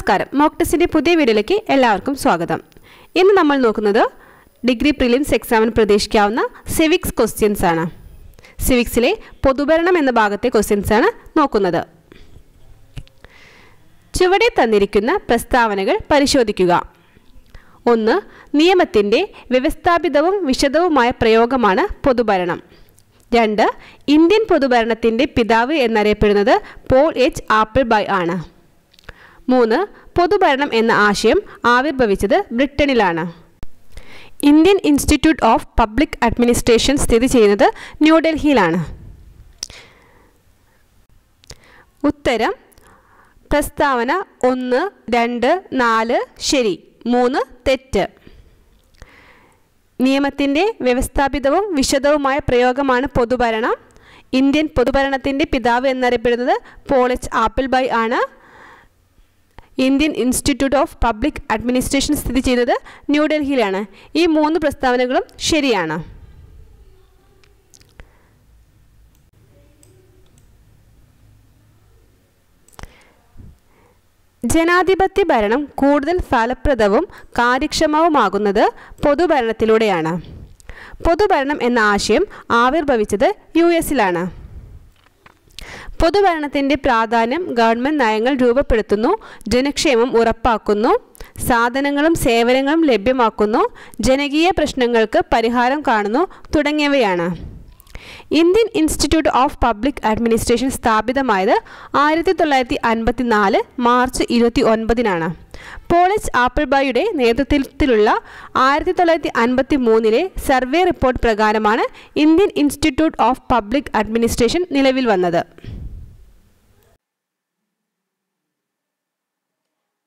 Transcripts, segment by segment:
നമസ്കാരം. മോക്ക്ടെസ്റ്റിന്റെ പുതിയ വീഡിയോയിലേക്ക് എല്ലാവർക്കും സ്വാഗതം. ഇന്ന് നമ്മൾ നോക്കുന്നത് ഡിഗ്രി പ്രിലിംസ് എക്സാമിന് പ്രതീക്ഷിക്കാവുന്ന സിവിക്സ് ക്വസ്റ്റ്യൻസ് ആണ്. സിവിക്സിലെ പൊതുഭരണം എന്ന ഭാഗത്തെ ക്വസ്റ്റ്യൻസ് ആണ് നോക്കുന്നത്. ചുവടെ തന്നിരിക്കുന്ന പ്രസ്താവനകൾ പരിശോധിക്കുക. 1. നിയമത്തിന്റെ വ്യവസ്ഥാപിതവും വിശദവുമായ പ്രയോഗമാണ് പൊതുഭരണം. 2. ഇന്ത്യൻ പൊതുഭരണത്തിന്റെ പിതാവ് എന്നറിയപ്പെടുന്നത് പോൾ എച്ച് ആപ്പിൾബൈ ആണ്. 3. പൊതുഭരണം എന്ന ആശയം ആവിർഭവിച്ചത് ബ്രിട്ടനിലാണ്. Indian Institute of Public Administration സ്ഥിതി ചെയ്യുന്നത് ന്യൂഡൽഹിയിലാണ്. ഉത്തരം പ്രസ്താവന 1, 2, 4 ശരി, 3 തെറ്റ്. നിയമത്തിൻ്റെ വ്യവസ്ഥാപിതവും വിശദവുമായ പ്രയോഗമാണ് പൊതുഭരണം. ഇന്ത്യൻ പൊതുഭരണത്തിൻ്റെ പിതാവ് എന്നറിയപ്പെടുന്നത് പോൾ എച്ച് ആപ്പിൾബൈ ആണ്. Indian Institute of Public Administration സ്ഥിതി ചെയ്യുന്നത് ന്യൂഡൽഹിയിലാണ്. ഈ 3 പ്രസ്താവനകളും ശരിയാണ്. ജനാധിപത്യ ഭരണം കൂടുതൽ ഫലപ്രദവും കാര്യക്ഷമവുമാകുന്നത് പൊതുഭരണത്തിലൂടെയാണ്. പൊതുഭരണം എന്ന ആശയം ആവിർഭവിച്ചത് US-ലാണ്. പൊതുഭരണത്തിൻ്റെ പ്രാധാന്യം ഗവൺമെൻറ് നയങ്ങൾ രൂപപ്പെടുത്തുന്നു, ജനക്ഷേമം ഉറപ്പാക്കുന്നു, സാധനങ്ങളും സേവനങ്ങളും ലഭ്യമാക്കുന്നു, ജനകീയ പ്രശ്നങ്ങൾക്ക് പരിഹാരം കാണുന്നു തുടങ്ങിയവയാണ്. Indian Institute of Public administration സ്ഥാപിതമായത് 1954 മാർച്ച് 29-നാണ്. പോൾ എച്ച് ആപ്പിൾബൈയുടെ നേതൃത്വത്തിലുള്ള 1953-ലെ സർവേ റിപ്പോർട്ട് പ്രകാരമാണ് Indian Institute of Public administration നിലവിൽ വന്നത്.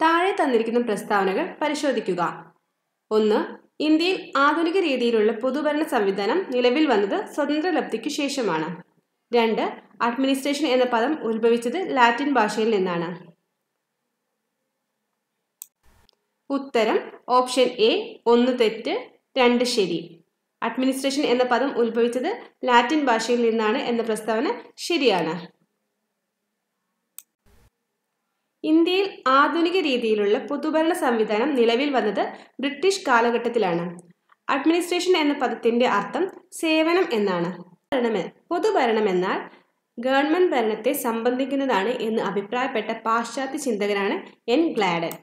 താഴെ തന്നിരിക്കുന്ന പ്രസ്താവനകൾ പരിശോധിക്കുക. 1. ഇന്ത്യയിൽ ആധുനിക രീതിയിലുള്ള പൊതുഭരണ സംവിധാനം നിലവിൽ വന്നത് സ്വതന്ത്രലബ്ധിക്കു ശേഷമാണ്. 2. അഡ്മിനിസ്ട്രേഷൻ എന്ന പദം ഉത്ഭവിച്ചത് ലാറ്റിൻ ഭാഷയിൽ നിന്നാണ്. ഉത്തരം ഓപ്ഷൻ എ 1 തെറ്റ്, 2 ശരി. അഡ്മിനിസ്ട്രേഷൻ എന്ന പദം ഉത്ഭവിച്ചത് ലാറ്റിൻ ഭാഷയിൽ നിന്നാണ് എന്ന പ്രസ്താവന ശരിയാണ്. ഇന്ത്യയിൽ ആധുനിക രീതിയിലുള്ള പൊതുഭരണ സംവിധാനം നിലവിൽ വന്നത് ബ്രിട്ടീഷ് കാലഘട്ടത്തിലാണ്. അഡ്മിനിസ്ട്രേഷൻ എന്ന പദത്തിന്റെ അർത്ഥം സേവനം എന്നാണ്. പൊതുഭരണം എന്നാൽ ഗവൺമെന്റ് ഭരണത്തെ സംബന്ധിക്കുന്നതാണ് എന്ന് അഭിപ്രായപ്പെട്ട പാശ്ചാത്യ ചിന്തകനാണ് N. ഗ്ലാഡൻ.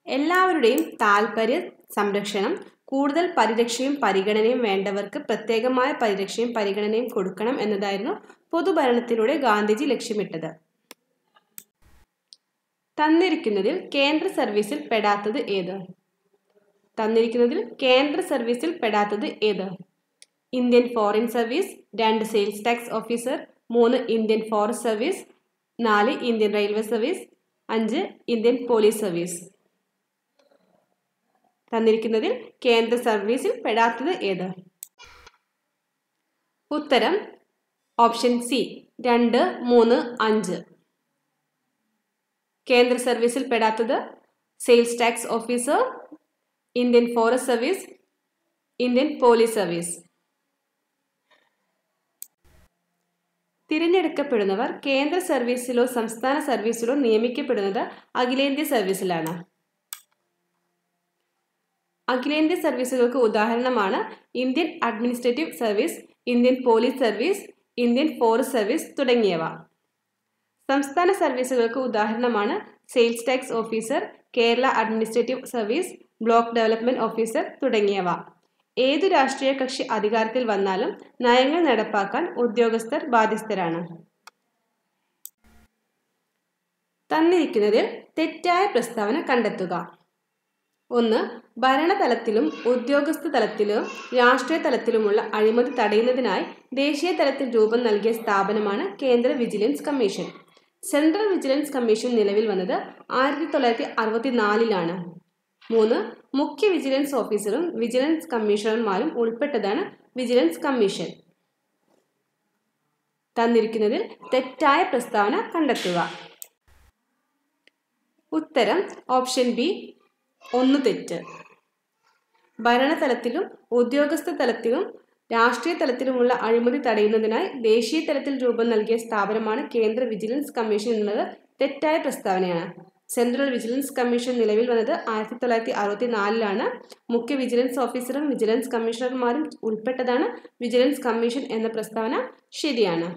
എല്ലാവരുടെയും താൽപര്യ സംരക്ഷണം, കൂടുതൽ പരിരക്ഷയും പരിഗണനയും വേണ്ടവർക്ക് പ്രത്യേകമായ പരിരക്ഷയും പരിഗണനയും കൊടുക്കണം എന്നതായിരുന്നു പൊതുഭരണത്തിലൂടെ ഗാന്ധിജി ലക്ഷ്യമിട്ടത്. തന്നിരിക്കുന്നതിൽ കേന്ദ്ര സർവീസിൽ പെടാത്തത് ഏത്? Indian foreign service, 2 sales tax officer, 3 Indian forest service, 4 Indian railway service, 5 Indian police service. തന്നിരിക്കുന്നതിൽ കേന്ദ്ര സർവീസിൽ പെടാത്തത് ഏത്? ഉത്തരം ഓപ്ഷൻ സി 2, 3, 5. കേന്ദ്ര സർവീസിൽ പെടാത്തത് sales tax officer, Indian forest service, Indian police service. തിരഞ്ഞെടുക്കപ്പെടുന്നവർ കേന്ദ്ര സർവീസിലോ സംസ്ഥാന സർവീസിലോ നിയമിക്കപ്പെടുന്നത് അഖിലേന്ത്യാ സർവീസിലാണ്. അഖിലേന്ത്യാ സർവീസുകൾക്ക് ഉദാഹരണമാണ് Indian administrative service, Indian police service, Indian forest service തുടങ്ങിയവ. സംസ്ഥാന സർവീസുകൾക്ക് ഉദാഹരണമാണ് sales tax officer, Kerala administrative service, block development officer തുടങ്ങിയവ. ഏതു രാഷ്ട്രീയ കക്ഷി അധികാരത്തിൽ വന്നാലും നയങ്ങൾ നടപ്പാക്കാൻ ഉദ്യോഗസ്ഥർ ബാധ്യസ്ഥരാണ്. തന്നിരിക്കുന്നതിൽ തെറ്റായ പ്രസ്താവന കണ്ടെത്തുക. 1. ഭരണതലത്തിലും ഉദ്യോഗസ്ഥ തലത്തിലും രാഷ്ട്രീയ തലത്തിലുമുള്ള അഴിമതി തടയുന്നതിനായി ദേശീയ തലത്തിൽ രൂപം നൽകിയ സ്ഥാപനമാണ് കേന്ദ്ര vigilance commission. Central vigilance commission നിലവിൽ വന്നത് 1964-ലാണ്. 3. മുഖ്യ വിജിലൻസ് ഓഫീസറും വിജിലൻസ് കമ്മീഷണർമാരും ഉൾപ്പെട്ടതാണ് വിജിലൻസ് കമ്മീഷൻ. തന്നിരിക്കുന്നതിൽ തെറ്റായ പ്രസ്താവന കണ്ടെത്തുക. ഉത്തരം ഓപ്ഷൻ ബി 1 തെറ്റ്. ഭരണതലത്തിലും ഉദ്യോഗസ്ഥ തലത്തിലും രാഷ്ട്രീയ തലത്തിലുമുള്ള അഴിമതി തടയുന്നതിനായി ദേശീയ തലത്തിൽ രൂപം നൽകിയ സ്ഥാപനമാണ് കേന്ദ്ര വിജിലൻസ് കമ്മീഷൻ എന്നത് തെറ്റായ പ്രസ്താവനയാണ്. സെൻട്രൽ വിജിലൻസ് കമ്മീഷൻ നിലവിൽ വന്നത് 1964 മുഖ്യ വിജിലൻസ് ഓഫീസറും വിജിലൻസ് കമ്മീഷണർമാരും ഉൾപ്പെട്ടതാണ് വിജിലൻസ് കമ്മീഷൻ എന്ന പ്രസ്താവന ശരിയാണ്.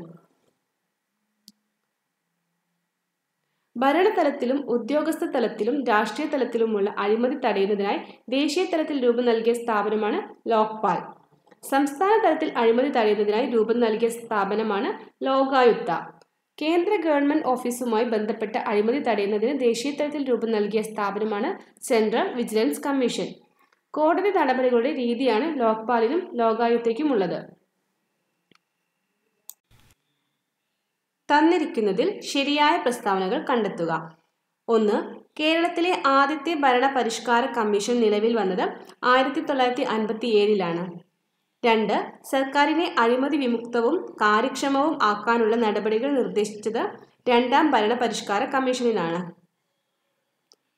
ഭരണതലത്തിലും ഉദ്യോഗസ്ഥ തലത്തിലും രാഷ്ട്രീയ തലത്തിലുമുള്ള അഴിമതി തടയുന്നതിനായി ദേശീയ തലത്തിൽ രൂപം നൽകിയ സ്ഥാപനമാണ് ലോക്പാൽ. സംസ്ഥാന തലത്തിൽ അഴിമതി തടയുന്നതിനായി രൂപം നൽകിയ സ്ഥാപനമാണ് ലോകായുക്ത. കേന്ദ്ര ഗവൺമെന്റ് ഓഫീസുമായി ബന്ധപ്പെട്ട അഴിമതി തടയുന്നതിന് ദേശീയ തലത്തിൽ രൂപം നൽകിയ സ്ഥാപനമാണ് സെൻട്രൽ വിജിലൻസ് കമ്മീഷൻ. കോടതി നടപടികളുടെ രീതിയാണ് ലോക്പാലിനും ലോകായുക്തയ്ക്കുമുള്ളത്. തന്നിരിക്കുന്നതിൽ ശരിയായ പ്രസ്താവനകൾ കണ്ടെത്തുക. 1. കേരളത്തിലെ ആദ്യത്തെ ഭരണ പരിഷ്കാര കമ്മീഷൻ നിലവിൽ വന്നത് 1957 2. സർക്കാരിനെ അഴിമതി വിമുക്തവും കാര്യക്ഷമവും ആക്കാനുള്ള നടപടികൾ നിർദ്ദേശിച്ചത് രണ്ടാം ഭരണ പരിഷ്കാര കമ്മീഷനിലാണ്.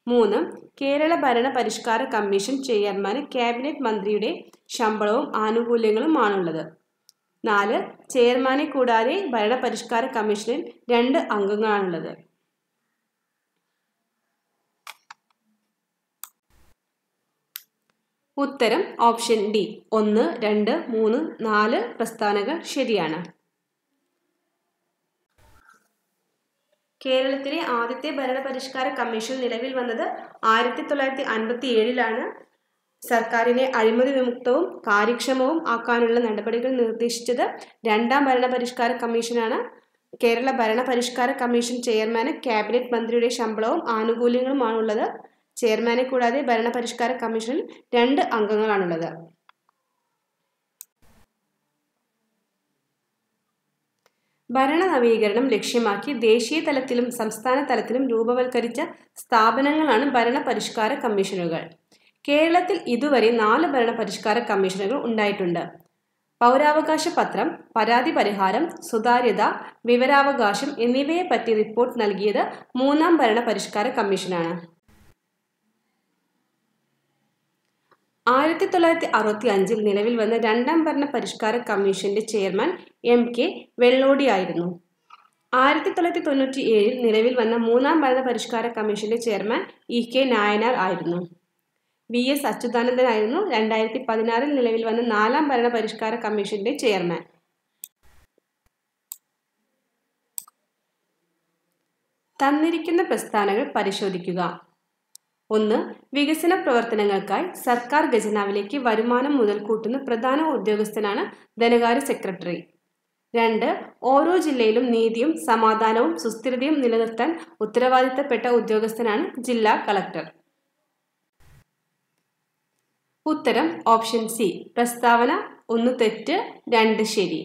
3. കേരള ഭരണ പരിഷ്കാര കമ്മീഷൻ ചെയർമാന് ക്യാബിനറ്റ് മന്ത്രിയുടെ ശമ്പളവും ആനുകൂല്യങ്ങളുമാണുള്ളത്. 4. ചെയർമാനെ കൂടാതെ ഭരണ പരിഷ്കാര കമ്മീഷനിൽ 2 അംഗങ്ങളാണുള്ളത്. ഉത്തരം ഓപ്ഷൻ ഡി 1, 2, 3, 4 പ്രസ്താവനകൾ ശരിയാണ്. കേരളത്തിലെ ആദ്യത്തെ ഭരണ പരിഷ്കാര കമ്മീഷൻ നിലവിൽ വന്നത് 1957 സർക്കാരിനെ അഴിമതി വിമുക്തവും കാര്യക്ഷമവും ആക്കാനുള്ള നടപടികൾ നിർദ്ദേശിച്ചത് രണ്ടാം ഭരണ പരിഷ്കാര കമ്മീഷനാണ്. കേരള ഭരണ പരിഷ്കാര കമ്മീഷൻ ചെയർമാന് ക്യാബിനറ്റ് മന്ത്രിയുടെ ശമ്പളവും ആനുകൂല്യങ്ങളുമാണുള്ളത്. ചെയർമാനെ കൂടാതെ ഭരണ പരിഷ്കാര കമ്മീഷനിൽ 2 അംഗങ്ങളാണുള്ളത്. ഭരണ നവീകരണം ലക്ഷ്യമാക്കി ദേശീയ തലത്തിലും സംസ്ഥാന തലത്തിലും രൂപവൽക്കരിച്ച സ്ഥാപനങ്ങളാണ് ഭരണ പരിഷ്കാര കമ്മീഷനുകൾ. കേരളത്തിൽ ഇതുവരെ 4 ഭരണ പരിഷ്കാര കമ്മീഷനുകൾ ഉണ്ടായിട്ടുണ്ട്. പൗരാവകാശ പത്രം, പരാതി പരിഹാരം, സുതാര്യത, വിവരാവകാശം എന്നിവയെപ്പറ്റി റിപ്പോർട്ട് നൽകിയത് 3ാം ഭരണ പരിഷ്കാര കമ്മീഷനാണ്. 1965 നിലവിൽ വന്ന 2ാം ഭരണ പരിഷ്കാര കമ്മീഷന്റെ ചെയർമാൻ MK വെള്ളോടി ആയിരുന്നു. 1997 നിലവിൽ വന്ന 3ാം ഭരണ പരിഷ്കാര കമ്മീഷന്റെ ചെയർമാൻ EK നായനാർ ആയിരുന്നു. VS അച്യുതാനന്ദനായിരുന്നു 2016 നിലവിൽ വന്ന 4ാം ഭരണ പരിഷ്കാര കമ്മീഷന്റെ ചെയർമാൻ. തന്നിരിക്കുന്ന പ്രസ്താവനകൾ പരിശോധിക്കുക. 1. വികസന പ്രവർത്തനങ്ങൾക്കായി സർക്കാർ ഖജനാവിലേക്ക് വരുമാനം മുതൽക്കൂട്ടുന്ന പ്രധാന ഉദ്യോഗസ്ഥനാണ് ധനകാര്യ സെക്രട്ടറി. 2. ഓരോ ജില്ലയിലും നീതിയും സമാധാനവും സുസ്ഥിരതയും നിലനിർത്താൻ ഉത്തരവാദിത്തപ്പെട്ട ഉദ്യോഗസ്ഥനാണ് ജില്ലാ കളക്ടർ. ഉത്തരം ഓപ്ഷൻ സി. പ്രസ്താവന 1 തെറ്റ്, 2 ശരി.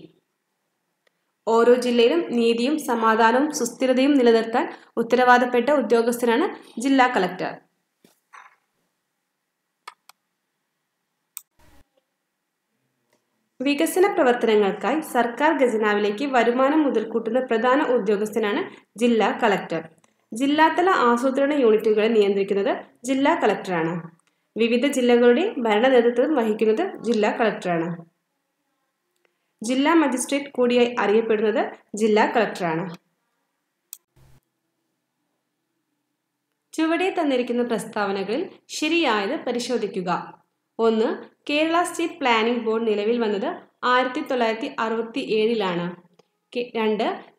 ഓരോ ജില്ലയിലും നീതിയും സമാധാനവും സുസ്ഥിരതയും നിലനിർത്താൻ ഉത്തരവാദപ്പെട്ട ഉദ്യോഗസ്ഥനാണ് ജില്ലാ കളക്ടർ. വികസന പ്രവർത്തനങ്ങൾക്കായി സർക്കാർ ഖജനാവിലേക്ക് വരുമാനം മുതൽക്കൂട്ടുന്ന പ്രധാന ഉദ്യോഗസ്ഥനാണ് ജില്ലാ കളക്ടർ. ജില്ലാതല ആസൂത്രണ യൂണിറ്റുകളെ നിയന്ത്രിക്കുന്നത് ജില്ലാ കളക്ടറാണ്. വിവിധ ജില്ലകളുടെ ഭരണ നേതൃത്വം വഹിക്കുന്നത് ജില്ലാ കളക്ടറാണ്. ജില്ലാ മജിസ്ട്രേറ്റ് കൂടിയായി അറിയപ്പെടുന്നത് ജില്ലാ കളക്ടറാണ്. ചുവടെ തന്നിരിക്കുന്ന പ്രസ്താവനകളിൽ ശരിയായത് പരിശോധിക്കുക. 1. കേരള സ്റ്റേറ്റ് പ്ലാനിംഗ് ബോർഡ് നിലവിൽ വന്നത് 1967 2.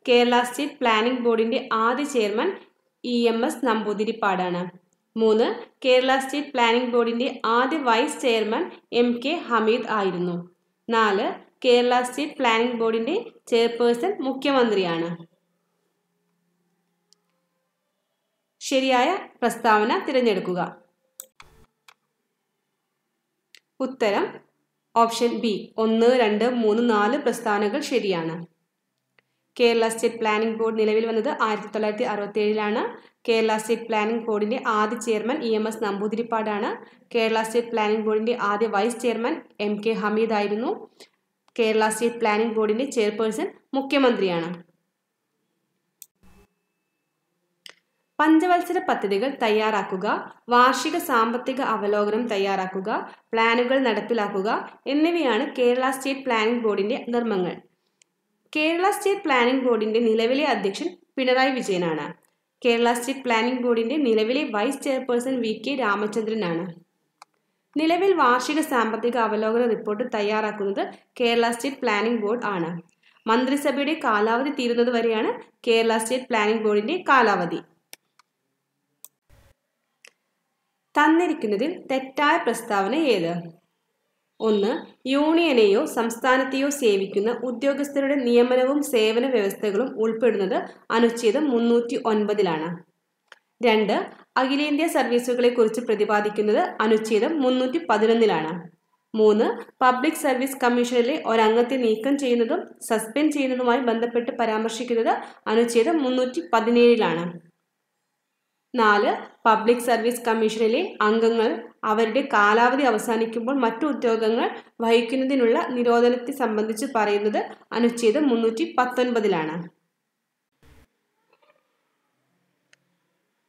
കേരള സ്റ്റേറ്റ് പ്ലാനിംഗ് ബോർഡിന്റെ ആദ്യ chairman EMS നമ്പൂതിരിപ്പാടാണ്. 3. Kerala state planning ബോർഡിന്റെ ആദ്യ വൈസ് ചെയർമാൻ MK ഹമീദ് ആയിരുന്നു. 4. കേരള സ്റ്റേറ്റ് പ്ലാനിംഗ് ബോർഡിന്റെ ചെയർപേഴ്സൺ മുഖ്യമന്ത്രിയാണ്. ശരിയായ പ്രസ്താവന തിരഞ്ഞെടുക്കുക. ഉത്തരം ഓപ്ഷൻ ബി 1, 2, 3, 4 പ്രസ്താവനകൾ ശരിയാണ്. കേരള സ്റ്റേറ്റ് പ്ലാനിംഗ് ബോർഡ് നിലവിൽ വന്നത് 1967 കേരള സ്റ്റേറ്റ് പ്ലാനിംഗ് ബോർഡിന്റെ ആദ്യ ചെയർമാൻ EMS നമ്പൂതിരിപ്പാടാണ്. കേരള സ്റ്റേറ്റ് പ്ലാനിംഗ് ബോർഡിന്റെ ആദ്യ വൈസ് ചെയർമാൻ MK ഹമീദ് ആയിരുന്നു. കേരള സ്റ്റേറ്റ് പ്ലാനിംഗ് ബോർഡിന്റെ ചെയർപേഴ്സൺ മുഖ്യമന്ത്രിയാണ്. പഞ്ചവത്സര പദ്ധതികൾ തയ്യാറാക്കുക, വാർഷിക സാമ്പത്തിക അവലോകനം തയ്യാറാക്കുക, പ്ലാനുകൾ നടപ്പിലാക്കുക എന്നിവയാണ് കേരള സ്റ്റേറ്റ് പ്ലാനിംഗ് ബോർഡിന്റെ ധർമ്മങ്ങൾ. കേരള സ്റ്റേറ്റ് പ്ലാനിംഗ് ബോർഡിന്റെ നിലവിലെ അധ്യക്ഷൻ പിണറായി വിജയനാണ്. കേരള സ്റ്റേറ്റ് പ്ലാനിംഗ് ബോർഡിന്റെ നിലവിലെ വൈസ് ചെയർപേഴ്സൺ വി.കെ. രാമചന്ദ്രനാണ്. നിലവിൽ വാർഷിക സാമ്പത്തിക അവലോകന റിപ്പോർട്ട് തയ്യാറാക്കുന്നത് കേരള സ്റ്റേറ്റ് പ്ലാനിംഗ് ബോർഡ് ആണ്. മന്ത്രിസഭയുടെ കാലാവധി തീരുന്നത് വരെയാണ് കേരള സ്റ്റേറ്റ് പ്ലാനിംഗ് ബോർഡിന്റെ കാലാവധി. തന്നിരിക്കുന്നതിൽ തെറ്റായ പ്രസ്താവന ഏത്? 1. യൂണിയനെയോ സംസ്ഥാനത്തെയോ സേവിക്കുന്ന ഉദ്യോഗസ്ഥരുടെ നിയമനവും സേവന വ്യവസ്ഥകളും ഉൾപ്പെടുന്നത് അനുച്ഛേദം 309 2. അഖിലേന്ത്യാ സർവീസുകളെ കുറിച്ച് പ്രതിപാദിക്കുന്നത് അനുച്ഛേദം 311 3. പബ്ലിക് സർവീസ് കമ്മീഷനിലെ ഒരംഗത്തെ നീക്കം ചെയ്യുന്നതും സസ്പെൻഡ് ചെയ്യുന്നതുമായി ബന്ധപ്പെട്ട് പരാമർശിക്കുന്നത് അനുച്ഛേദം 317 4. പബ്ലിക് സർവീസ് കമ്മീഷനിലെ അംഗങ്ങൾ അവരുടെ കാലാവധി അവസാനിക്കുമ്പോൾ മറ്റു ഉദ്യോഗങ്ങൾ വഹിക്കുന്നതിനുള്ള നിരോധനത്തെ സംബന്ധിച്ച് പറയുന്നത് അനുച്ഛേദം 319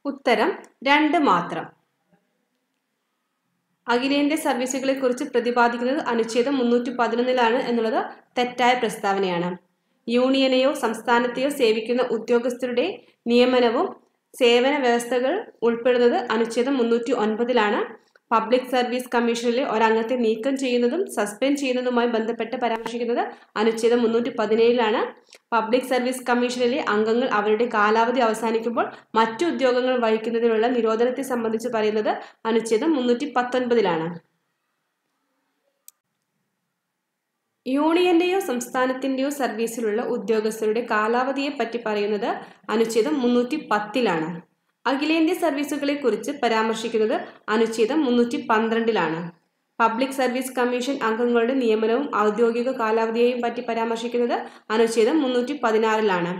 ഉത്തരം 2 മാത്രം. അഖിലേന്ത്യാ സർവീസുകളെ കുറിച്ച് പ്രതിപാദിക്കുന്നത് അനുച്ഛേദം 311 എന്നുള്ളത് തെറ്റായ പ്രസ്താവനയാണ്. യൂണിയനെയോ സംസ്ഥാനത്തെയോ സേവിക്കുന്ന ഉദ്യോഗസ്ഥരുടെ നിയമനവും സേവന വ്യവസ്ഥകൾ ഉൾപ്പെടുന്നത് അനുച്ഛേദം 309 പബ്ലിക് സർവീസ് കമ്മീഷനിലെ ഒരംഗത്തെ നീക്കം ചെയ്യുന്നതും സസ്പെൻഡ് ചെയ്യുന്നതുമായി ബന്ധപ്പെട്ട് പരാമർശിക്കുന്നത് അനുച്ഛേദം 317 പബ്ലിക് സർവീസ് കമ്മീഷനിലെ അംഗങ്ങൾ അവരുടെ കാലാവധി അവസാനിക്കുമ്പോൾ മറ്റു ഉദ്യോഗങ്ങൾ വഹിക്കുന്നതിനുള്ള നിരോധനത്തെ സംബന്ധിച്ച് പറയുന്നത് അനുച്ഛേദം 319 യൂണിയന്റെയോ സംസ്ഥാനത്തിന്റെയോ സർവീസിലുള്ള ഉദ്യോഗസ്ഥരുടെ കാലാവധിയെ പറ്റി പറയുന്നത് അനുച്ഛേദം 310 അഖിലേന്ത്യാ സർവീസുകളെ കുറിച്ച് പരാമർശിക്കുന്നത് അനുച്ഛേദം 312 പബ്ലിക് സർവീസ് കമ്മീഷൻ അംഗങ്ങളുടെ നിയമനവും ഔദ്യോഗിക കാലാവധിയെയും പറ്റി പരാമർശിക്കുന്നത് അനുച്ഛേദം 316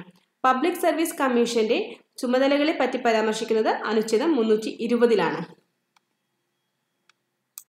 പബ്ലിക് സർവീസ് കമ്മീഷന്റെ ചുമതലകളെ പറ്റി പരാമർശിക്കുന്നത് അനുച്ഛേദം 320